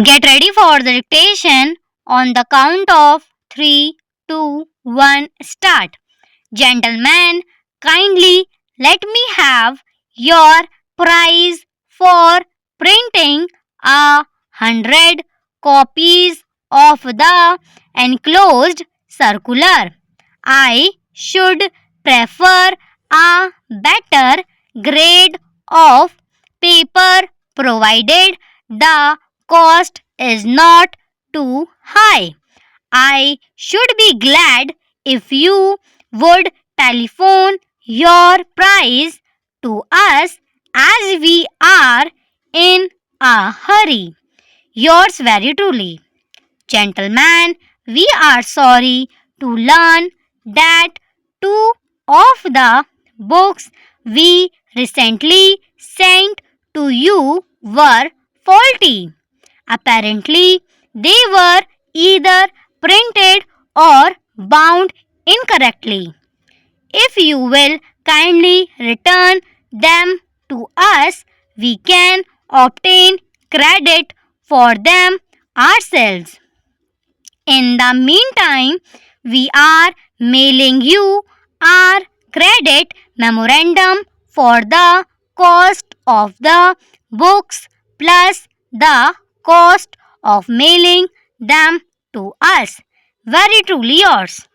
Get ready for the dictation on the count of 3, 2, 1, start. Gentlemen, kindly let me have your prize for printing 100 copies of the enclosed circular. I should prefer a better grade of paper provided the cost is not too high. I should be glad if you would telephone your price to us as we are in a hurry. Yours very truly. Gentlemen, we are sorry to learn that two of the books we recently sent to you were faulty. Apparently, they were either printed or bound incorrectly. If you will kindly return them to us, we can obtain credit for them ourselves. In the meantime, we are mailing you our credit memorandum for the cost of the books plus the cost of mailing them to us. Very truly yours.